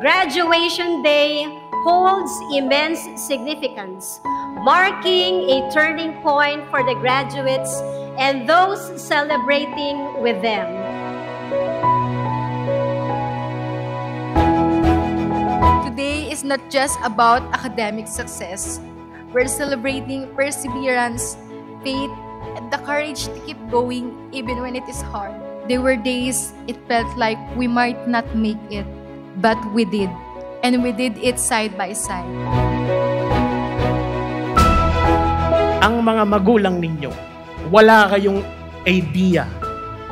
Graduation Day holds immense significance, marking a turning point for the graduates and those celebrating with them. Today is not just about academic success. We're celebrating perseverance, faith, and the courage to keep going even when it is hard. There were days it felt like we might not make it, but we did. And we did it side by side. Ang mga magulang ninyo, wala kayong idea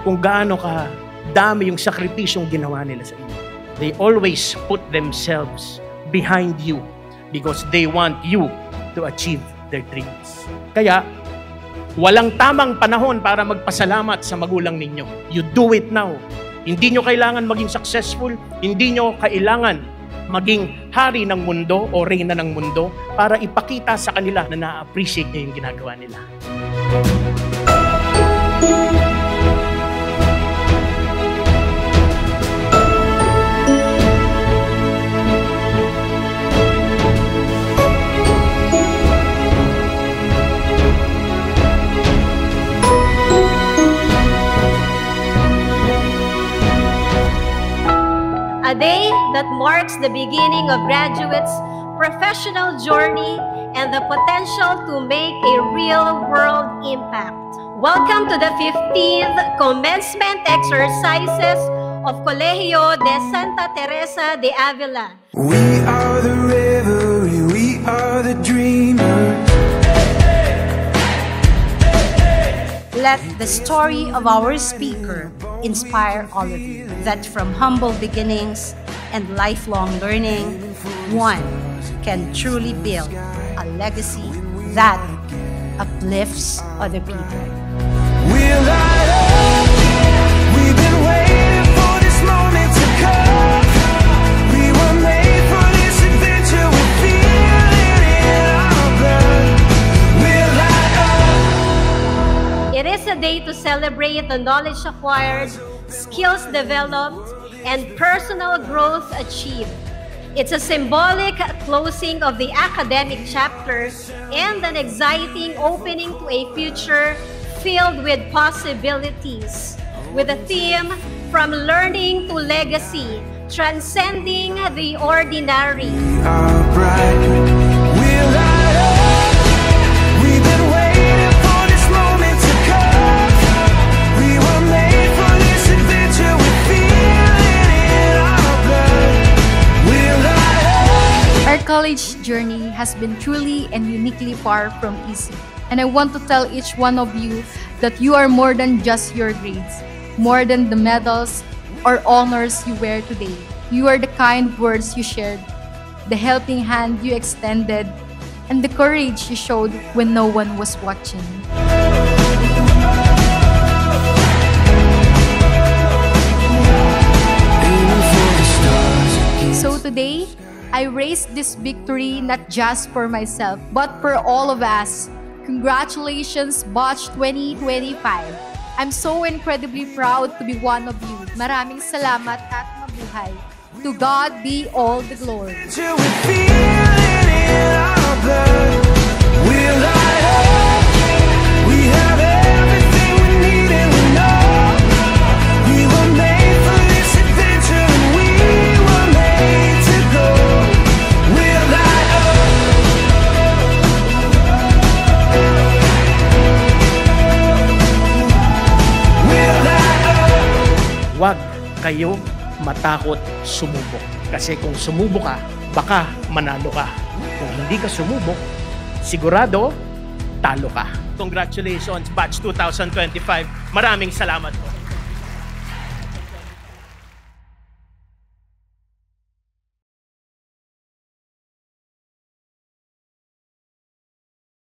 kung gaano ka dami yung sakripisyong ginawa nila sa inyo. They always put themselves behind you because they want you to achieve their dreams. Kaya, walang tamang panahon para magpasalamat sa magulang ninyo. You do it now. Hindi nyo kailangan maging successful, hindi nyo kailangan maging hari ng mundo o reyna ng mundo para ipakita sa kanila na na-appreciate nyo yung ginagawa nila. A day that marks the beginning of graduates' professional journey and the potential to make a real-world impact. Welcome to the 15th commencement exercises of Colegio de Santa Teresa de Avila. We are the revelry, we are the dreamers. Let the story of our speaker inspire all of you that from humble beginnings and lifelong learning, one can truly build a legacy that uplifts other people. We'll light up. We've been waiting for this moment to come. We were made for this adventure. We feel it in our blood. We'll light up. It is a day to celebrate the knowledge acquired, skills developed, and personal growth achieved. It's a symbolic closing of the academic chapter and an exciting opening to a future filled with possibilities, with a theme from learning to legacy, transcending the ordinary. We are bright. We'll light up. We've been waiting for this moment to come. We were made for this adventure. We feel it in our blood. We'll light up. Our college journey has been truly and uniquely far from easy. And I want to tell each one of you that you are more than just your grades, more than the medals or honors you wear today. You are the kind words you shared, the helping hand you extended, and the courage you showed when no one was watching. So today, I raise this victory not just for myself, but for all of us. Congratulations, Batch 2025. I'm so incredibly proud to be one of you. Maraming salamat at mabuhay. To God be all the glory. We feel it in our blood. We'll light up. We have everything we need and we know we were made for this adventure and we were made to go. We'll light up. We'll light up. Huwag kayo matakot sumubok. Kasi kung sumubok ka, baka manalo ka. Kung hindi ka sumubok, sigurado, talo ka. Congratulations, Batch 2025. Maraming salamat po.